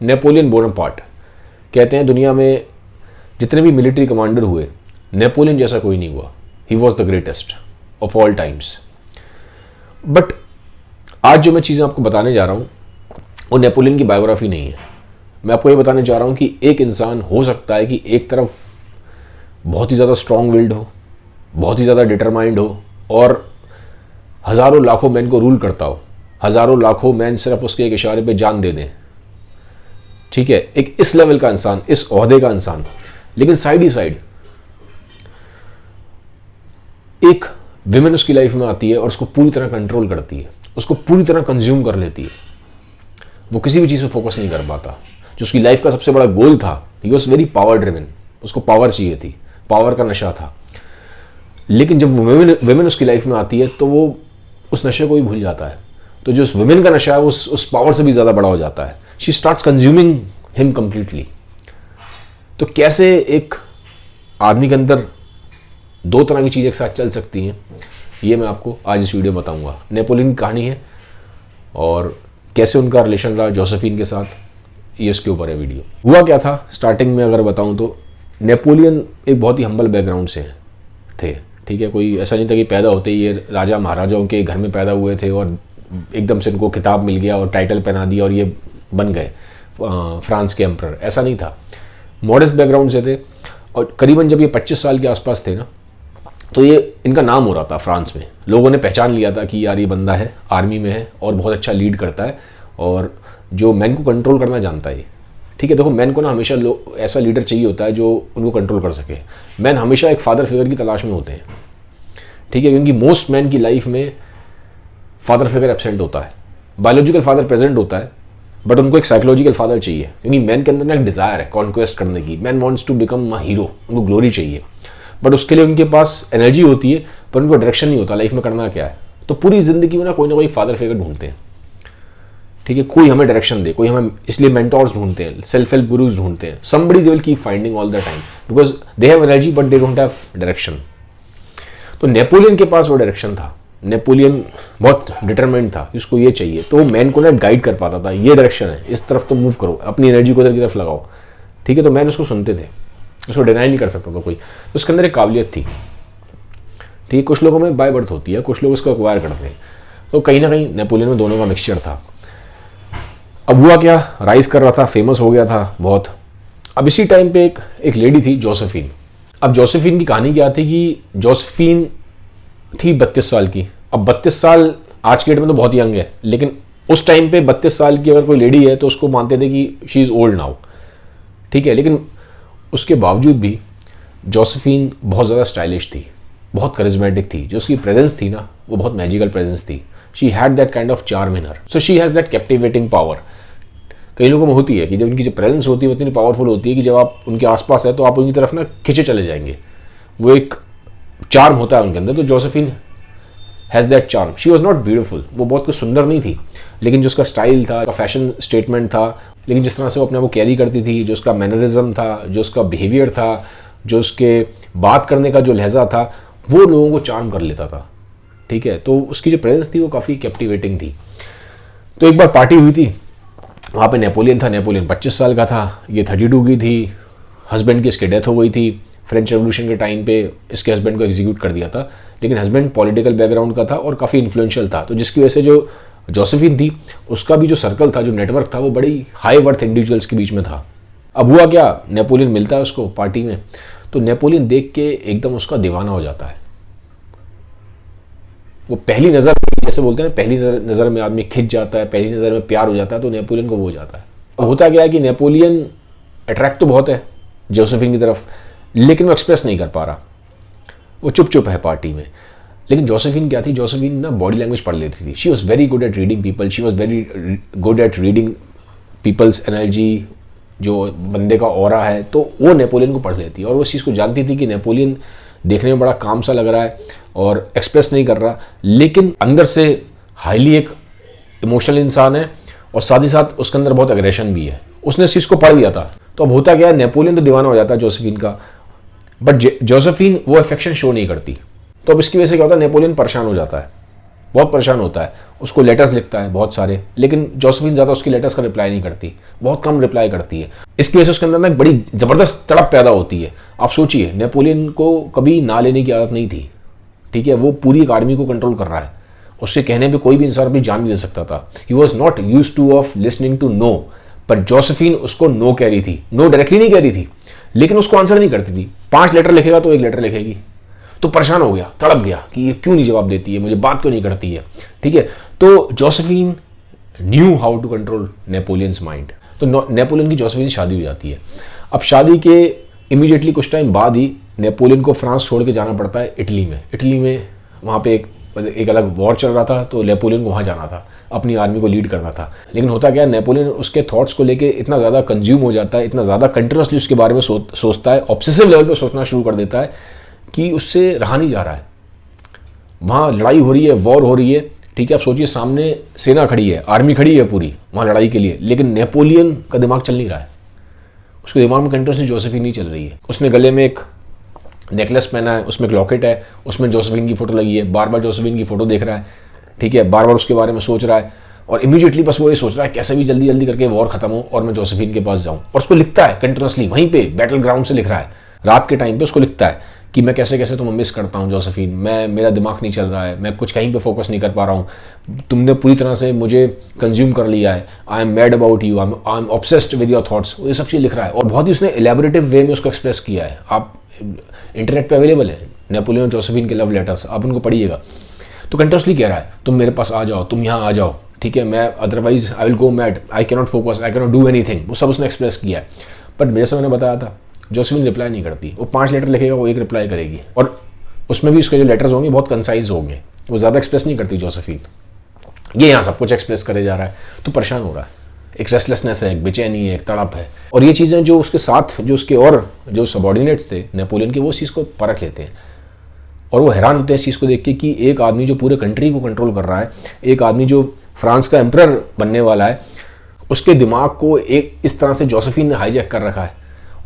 Napoleon Bonaparte कहते हैं दुनिया में जितने भी मिलिट्री कमांडर हुए नेपोलियन जैसा कोई नहीं हुआ। He was the greatest of all times. But आज जो मैं चीज़ें आपको बताने जा रहा हूँ वो नेपोलियन की बायोग्राफी नहीं है। मैं आपको ये बताने जा रहा हूँ कि एक इंसान हो सकता है कि एक तरफ बहुत ही ज़्यादा स्ट्रॉन्ग विल्ड हो, बहुत ही ज़्यादा डिटरमाइंड हो और हज़ारों लाखों मैन को रूल करता हो, हज़ारों लाखों मैन सिर्फ उसके एक इशारे पे जान दे दें। ठीक है, एक इस लेवल का इंसान, इस ओहदे का इंसान, लेकिन साइड ही साइड एक विमेन उसकी लाइफ में आती है और उसको पूरी तरह कंट्रोल करती है, उसको पूरी तरह कंज्यूम कर लेती है। वो किसी भी चीज़ पे फोकस नहीं कर पाता। जो उसकी लाइफ का सबसे बड़ा गोल था, he was very power driven, उसको पावर चाहिए थी, पावर का नशा था। लेकिन जब वो विमेन उसकी लाइफ में आती है तो वो उस नशे को ही भूल जाता है। तो जो उस विमेन का नशा है उस पावर से भी ज़्यादा बड़ा हो जाता है। She starts consuming him completely. तो कैसे एक आदमी के अंदर दो तरह की चीज़ एक साथ चल सकती हैं, ये मैं आपको आज इस वीडियो में बताऊंगा। नेपोलियन की कहानी है और कैसे उनका रिलेशन रहा जोसेफिन के साथ, ये इसके ऊपर है वीडियो। हुआ क्या था स्टार्टिंग में अगर बताऊं तो नेपोलियन एक बहुत ही हम्बल बैकग्राउंड से थे। ठीक है, कोई ऐसा नहीं था कि पैदा होते ही ये राजा महाराजाओं के घर में पैदा हुए थे और एकदम से इनको खिताब मिल गया और टाइटल पहना दिया और ये बन गए फ्रांस के एम्परर। ऐसा नहीं था, मॉडेस्ट बैकग्राउंड से थे। और करीबन जब ये 25 साल के आसपास थे ना, तो ये इनका नाम हो रहा था फ्रांस में। लोगों ने पहचान लिया था कि यार ये बंदा है, आर्मी में है और बहुत अच्छा लीड करता है और जो मैन को कंट्रोल करना जानता है। ठीक है, देखो मैन को ना हमेशा ऐसा लीडर चाहिए होता है जो उनको कंट्रोल कर सके। मैन हमेशा एक फादर फिगर की तलाश में होते हैं। ठीक है, क्योंकि मोस्ट मैन की लाइफ में फादर फिगर एब्सेंट होता है। बायोलॉजिकल फादर प्रेजेंट होता है बट उनको एक साइकोलॉजिकल फादर चाहिए, क्योंकि मैन के अंदर ना एक डिज़ायर है कॉन्क्वेस्ट करने की। Man wants to become a hero, उनको ग्लोरी चाहिए बट उसके लिए उनके पास एनर्जी होती है पर उनको डायरेक्शन नहीं होता लाइफ में करना क्या है। तो पूरी ज़िंदगी में ना कोई फादर फिगर ढूंढते हैं। ठीक है, कोई हमें डायरेक्शन दे, कोई हमें, इसलिए मेंटोर्स ढूंढते हैं, सेल्फ हेल्प गुरुज ढूंढते हैं। Somebody they will keep finding all the time because they have energy but they don't have direction. तो नेपोलियन के पास वो डायरेक्शन था। नेपोलियन बहुत डिटरमाइंड था, उसको ये चाहिए, तो वो मैन को ना गाइड कर पाता था। ये डायरेक्शन है, इस तरफ तो मूव करो, अपनी एनर्जी को उधर की तरफ लगाओ। ठीक है, तो मैन उसको सुनते थे, उसको डिनाई नहीं कर सकता था कोई। तो उसके अंदर एक काबिलियत थी। ठीक है, कुछ लोगों में बाय बर्थ होती है, कुछ लोग उसको एक्वायर करते हैं। तो कहीं ना कहीं नेपोलियन में दोनों का मिक्सचर था। अब हुआ क्या, राइज कर रहा था, फेमस हो गया था बहुत। अब इसी टाइम पे एक लेडी थी जोसेफिन। अब जोसेफिन की कहानी क्या थी कि जोसेफिन थी 32 साल की। अब 32 साल आज के डेट में तो बहुत यंग है, लेकिन उस टाइम पे 32 साल की अगर कोई लेडी है तो उसको मानते थे कि शी इज़ ओल्ड नाउ। ठीक है, लेकिन उसके बावजूद भी जोसेफिन बहुत ज़्यादा स्टाइलिश थी, बहुत करिज्मेटिक थी। जो उसकी प्रेजेंस थी ना, वो बहुत मैजिकल प्रेजेंस थी। She had that kind of charm in her, so she has that captivating power. कई लोगों में होती है कि जब उनकी जो प्रेजेंस होती है वो इतनी पावरफुल होती है कि जब आप उनके आसपास है तो आप उनकी तरफ ना खिंचे चले जाएंगे। वो एक चार्म होता है उनके अंदर। तो Josephine has that charm. She was not beautiful, वो बहुत कुछ सुंदर नहीं थी, लेकिन जो उसका स्टाइल था, फैशन स्टेटमेंट था, लेकिन जिस तरह से वो अपने आप को कैरी करती थी, जो उसका मैनरिज्म था, जो उसका बिहेवियर था, जो उसके बात करने का जो लहजा था, वो लोगों को चार्म कर लेता था। ठीक है, तो उसकी जो प्रेजेंस थी वो काफ़ी कैप्टिवेटिंग थी। तो एक बार पार्टी हुई थी, वहाँ पे नेपोलियन था। नेपोलियन 25 साल का था, ये 32 की थी। हस्बैंड की इसकी डेथ हो गई थी फ्रेंच रेवोल्यूशन के टाइम पे। इसके हस्बैंड को एग्जीक्यूट कर दिया था, लेकिन हस्बैंड पॉलिटिकल बैकग्राउंड का था और काफ़ी इन्फ्लुएंशियल था। तो जिसकी वजह से जो जोसेफिन थी उसका भी जो सर्कल था, जो नेटवर्क था, वो बड़ी हाई वर्थ इंडिविजुअल्स के बीच में था। अब हुआ क्या, नेपोलियन मिलता है उसको पार्टी में, तो नेपोलियन देख के एकदम उसका दीवाना हो जाता है। वो पहली नज़र, जैसे बोलते हैं ना, पहली नज़र में आदमी खिंच जाता है, पहली नज़र में प्यार हो जाता है, तो नेपोलियन को वो हो जाता है। अब होता क्या है कि नेपोलियन अट्रैक्ट तो बहुत है जोसेफिन की तरफ, लेकिन वो एक्सप्रेस नहीं कर पा रहा, वो चुप है पार्टी में। लेकिन जोसेफिन क्या थी, जोसेफिन ना बॉडी लैंग्वेज पढ़ लेती थी। She was very good at reading people, she was very good at reading people's energy, जो बंदे का ऑरा है, तो वो नेपोलियन को पढ़ लेती। और वो इस चीज़ को जानती थी कि नेपोलियन देखने में बड़ा काम सा लग रहा है और एक्सप्रेस नहीं कर रहा, लेकिन अंदर से हाईली एक इमोशनल इंसान है और साथ ही साथ उसके अंदर बहुत एग्रेशन भी है। उसने इस चीज़ को पढ़ लिया था। तो अब होता क्या है, नेपोलियन तो दीवाना हो जाता है जोसेफिन का, बट जोसेफिन वो अफेक्शन शो नहीं करती। तो अब इसकी वजह से क्या होता है, नेपोलियन परेशान हो जाता है। बहुत परेशान होता है, उसको लेटर्स लिखता है बहुत सारे, लेकिन जोसेफिन ज़्यादा उसकी लेटर्स का रिप्लाई नहीं करती, बहुत कम रिप्लाई करती है। इसकी वजह से उसके अंदर ना एक बड़ी ज़बरदस्त तड़प पैदा होती है। आप सोचिए, नेपोलियन को कभी ना लेने की आदत नहीं थी, ठीक है, वो पूरी एक आर्मी को कंट्रोल कर रहा है, उससे कहने पे कोई भी इंसान अपनी जान भी दे सकता था। He was not use to of listening to no, पर जोसेफिन उसको नो कह रही थी, नो डायरेक्टली नहीं कह रही थी, लेकिन उसको आंसर नहीं करती थी। 5 लेटर लिखेगा तो 1 लेटर लिखेगी, तो परेशान हो गया, तड़प गया कि ये क्यों नहीं जवाब देती है, मुझे बात क्यों नहीं करती है, ठीक है। तो Josephine knew how to control Napoleon's mind. तो नेपोलियन की जोसेफिन से शादी हो जाती है। अब शादी के इमीडिएटली कुछ टाइम बाद ही नेपोलियन को फ्रांस छोड़ के जाना पड़ता है इटली में। इटली में वहाँ पे एक अलग वॉर चल रहा था, तो नेपोलियन को वहाँ जाना था, अपनी आर्मी को लीड करना था। लेकिन होता क्या है, नेपोलियन उसके थॉट्स को लेके इतना ज़्यादा कंज्यूम हो जाता है, इतना ज़्यादा कंटिन्यूसली उसके बारे में सोचता है, ऑब्सेसिव लेवल पे सोचना शुरू कर देता है कि उससे रहा नहीं जा रहा है। वहाँ लड़ाई हो रही है, वॉर हो रही है, ठीक है, आप सोचिए सामने सेना खड़ी है, आर्मी खड़ी है पूरी वहाँ लड़ाई के लिए, लेकिन नेपोलियन का दिमाग चल नहीं रहा है। उसके दिमाग में कंटिन्यूसली जोसेफिन नहीं चल रही है। उसने गले में एक नेकलेस पहना है, उसमें एक लॉकेट है, उसमें जोसेफिन की फोटो लगी है, बार बार जोसेफिन की फोटो देख रहा है, ठीक है, बार बार उसके बारे में सोच रहा है, और इमीडिएटली बस वो ये सोच रहा है कैसे भी जल्दी जल्दी करके वॉर खत्म हो और मैं जोसेफिन के पास जाऊं। और उसको लिखता है कंटिन्यूसली, वहीं पे बैटल ग्राउंड से लिख रहा है, रात के टाइम पे उसको लिखता है कि मैं कैसे कैसे तुम्हें मिस करता हूँ जोसेफिन, मेरा दिमाग नहीं चल रहा है, मैं कुछ कहीं पे फोकस नहीं कर पा रहा हूँ, तुमने पूरी तरह से मुझे कंज्यूम कर लिया है, I am mad about you, I am obsessed with your thoughts. ये सब चीज़ लिख रहा है और बहुत ही उसने एलेबोरेटिव वे में उसको एक्सप्रेस किया है। आप इंटरनेट पे अवेलेबल है नेपोलियन जोसेफिन के लव लेटर्स, आप उनको पढ़िएगा। तो कंटिन्यूसली कह रहा है तुम मेरे पास आ जाओ, तुम यहाँ आ जाओ, ठीक है, मैं otherwise I will go mad, I can not focus, I can not do anything, वो सब उसने एक्सप्रेस किया है। बट जैसे मैंने बताया था, जोसेफिन रिप्लाई नहीं करती। वो 5 लेटर लिखेगा, वो 1 रिप्लाई करेगी, और उसमें भी उसके जो लेटर्स होंगे बहुत कंसाइज होंगे, वो ज़्यादा एक्सप्रेस नहीं करती जोसेफिन। ये यहाँ सब कुछ एक्सप्रेस करे जा रहा है, तो परेशान हो रहा है, एक रेस्टलेसनेस है, एक बेचैनी है, एक तड़प है। और ये चीज़ें जो उसके साथ जो उसके और जो सबॉर्डिनेट्स थे नेपोलियन के, वो इस चीज़ को परख लेते हैं और वो हैरान होते हैं इस चीज़ को देख के कि एक आदमी जो पूरे कंट्री को कंट्रोल कर रहा है, एक आदमी जो फ्रांस का एम्परर बनने वाला है, उसके दिमाग को एक इस तरह से जोसेफिन ने हाईजैक कर रखा है।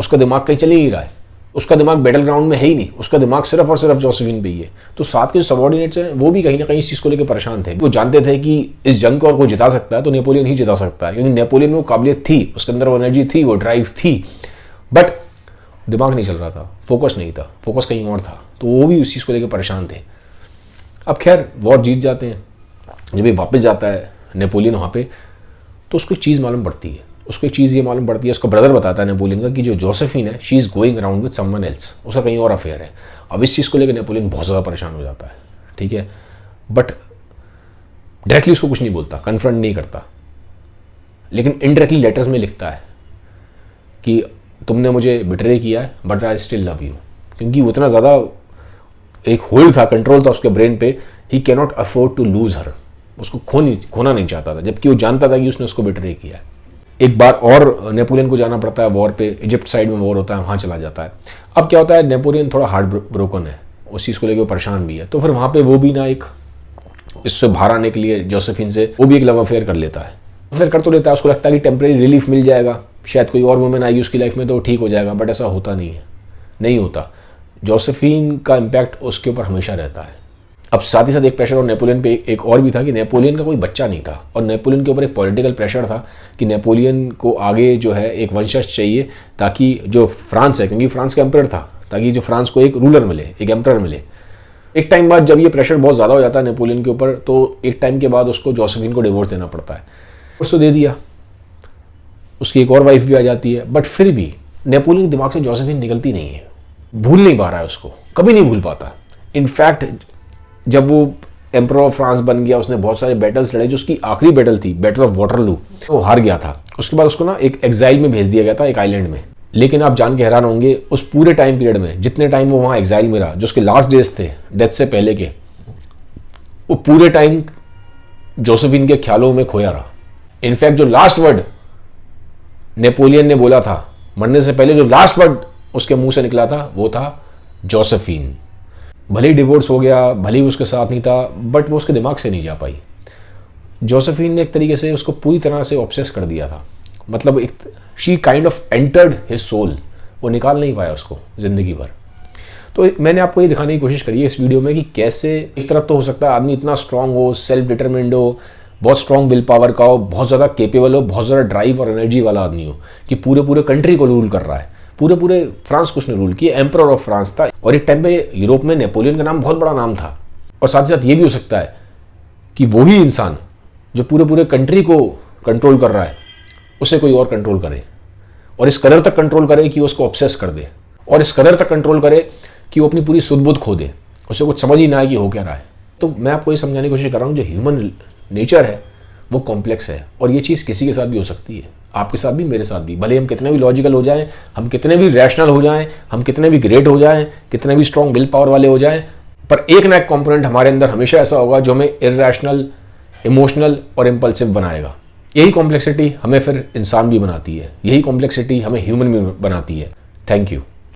उसका दिमाग कहीं चल ही नहीं रहा है, उसका दिमाग बैटल ग्राउंड में है ही नहीं, उसका दिमाग सिर्फ और सिर्फ जोसेफिन पे ही है। तो साथ के जो सबॉर्डिनेट्स हैं वो भी कहीं ना कहीं इस चीज़ को लेकर परेशान थे। वो जानते थे कि इस जंग को और कोई जिता सकता है तो नेपोलियन ही जिता सकता है, क्योंकि नेपोलियन में वो काबिलियत थी, उसके अंदर वो एनर्जी थी, वो ड्राइव थी, बट दिमाग नहीं चल रहा था, फोकस नहीं था, फोकस कहीं और था। तो वो भी उस चीज़ को लेकर परेशान थे। अब खैर वॉर जीत जाते हैं। जब ये वापस जाता है नेपोलियन वहाँ पे, तो उसको एक चीज़ मालूम पड़ती है, उसको एक चीज़ ये मालूम पड़ती है, उसका ब्रदर बताता है नेपोलियन का कि जो जोसेफिन है she is going around with someone else, उसका कहीं और अफेयर है। अब इस चीज़ को लेकर नेपोलियन बहुत ज़्यादा परेशान हो जाता है, ठीक है, बट डायरेक्टली उसको कुछ नहीं बोलता, कन्फ्रंट नहीं करता, लेकिन इनडायरेक्टली लेटर्स में लिखता है कि तुमने मुझे बिट्रे किया है but I still love you, क्योंकि वो इतना ज़्यादा एक होल्ड था, कंट्रोल था उसके ब्रेन पे, he can not afford to lose her, उसको खोना नहीं चाहता था, जबकि वो जानता था कि उसने उसको बिट्रे किया है। एक बार और नेपोलियन को जाना पड़ता है वॉर पे, इजिप्ट साइड में वॉर होता है, वहाँ चला जाता है। अब क्या होता है, नेपोलियन थोड़ा हार्ट ब्रोकन है, उस चीज़ को लेकर परेशान भी है, तो फिर वहाँ पे वो भी ना एक इससे बाहर आने के लिए जोसेफिन से वो भी एक लव अफेयर कर लेता है। फिर कर तो लेता है, उसको लगता है कि टेम्परेरी रिलीफ मिल जाएगा, शायद कोई और वुमेन आएगी उसकी लाइफ में तो ठीक हो जाएगा, बट ऐसा होता नहीं है, नहीं होता। जोसेफिन का इम्पैक्ट उसके ऊपर हमेशा रहता है। अब साथ ही साथ एक प्रेशर और नेपोलियन पे एक और भी था कि नेपोलियन का कोई बच्चा नहीं था, और नेपोलियन के ऊपर एक पॉलिटिकल प्रेशर था कि नेपोलियन को आगे जो है एक वंशज चाहिए, ताकि जो फ्रांस है, क्योंकि फ्रांस का एम्परर था, ताकि जो फ्रांस को एक रूलर मिले, एक एम्परर मिले। एक टाइम बाद जब ये प्रेशर बहुत ज़्यादा हो जाता है नेपोलियन के ऊपर, तो एक टाइम के बाद उसको जोसेफिन को डिवोर्स देना पड़ता है। उसको दे दिया, उसकी एक और वाइफ भी आ जाती है, बट फिर भी नेपोलियन के दिमाग से जोसेफिन निकलती नहीं है, भूल नहीं पा रहा है उसको, कभी नहीं भूल पाता। इनफैक्ट जब वो एम्परर ऑफ फ्रांस बन गया, उसने बहुत सारे बैटल्स लड़े, जो उसकी आखिरी बैटल थी बैटल ऑफ वाटरलू, वो हार गया था। उसके बाद उसको ना एक एग्जाइल में भेज दिया गया था, एक आइलैंड में। लेकिन आप जान के हैरान होंगे, उस पूरे टाइम पीरियड में जितने टाइम वो वहाँ एग्जाइल में रहा, जो उसके लास्ट डेज थे डेथ से पहले के, वो पूरे टाइम जोसेफिन के ख्यालों में खोया रहा। इनफैक्ट जो लास्ट वर्ड नेपोलियन ने बोला था मरने से पहले, जो लास्ट वर्ड उसके मुंह से निकला था वो था जोसेफिन। भले ही डिवोर्स हो गया, भले ही उसके साथ नहीं था, बट वो उसके दिमाग से नहीं जा पाई। जोसेफिन ने एक तरीके से उसको पूरी तरह से ऑब्सेस कर दिया था, मतलब एक she kind of entered his soul, वो निकाल नहीं पाया उसको ज़िंदगी भर। तो मैंने आपको ये दिखाने की कोशिश करी है इस वीडियो में कि कैसे एक तरफ तो हो सकता है आदमी इतना स्ट्रांग हो, सेल्फ डिटरमिन्ड हो, बहुत स्ट्रांग विल पावर का हो, बहुत ज़्यादा केपेबल हो, बहुत ज़्यादा ड्राइव और एनर्जी वाला आदमी हो कि पूरे पूरे कंट्री को रूल कर रहा है। पूरे फ्रांस को उसने रूल किया, एम्परर ऑफ फ्रांस था, और एक टाइम पे यूरोप में नेपोलियन का नाम बहुत बड़ा नाम था। और साथ ही साथ ये भी हो सकता है कि वही इंसान जो पूरे कंट्री को कंट्रोल कर रहा है उसे कोई और कंट्रोल करे, और इस कदर तक कंट्रोल करे कि उसको ऑब्सेस कर दे, और इस कदर तक कंट्रोल करे कि वो अपनी पूरी सुध बुध खो दे, उसे कुछ समझ ही ना आए कि हो क्या रहा है। तो मैं आपको ये समझाने की कोशिश कर रहा हूँ जो ह्यूमन नेचर है वो कॉम्प्लेक्स है, और ये चीज़ किसी के साथ भी हो सकती है, आपके साथ भी, मेरे साथ भी। भले हम कितने भी लॉजिकल हो जाएं, हम कितने भी रैशनल हो जाएं, हम कितने भी ग्रेट हो जाएं, कितने भी स्ट्रॉन्ग विल पावर वाले हो जाएं, पर एक ना एक कॉम्पोनेंट हमारे अंदर हमेशा ऐसा होगा जो हमें इरैशनल, इमोशनल और इम्पल्सिव बनाएगा। यही कॉम्प्लेक्सिटी हमें फिर इंसान भी बनाती है, यही कॉम्प्लेक्सिटी हमें ह्यूमन भी बनाती है। Thank you.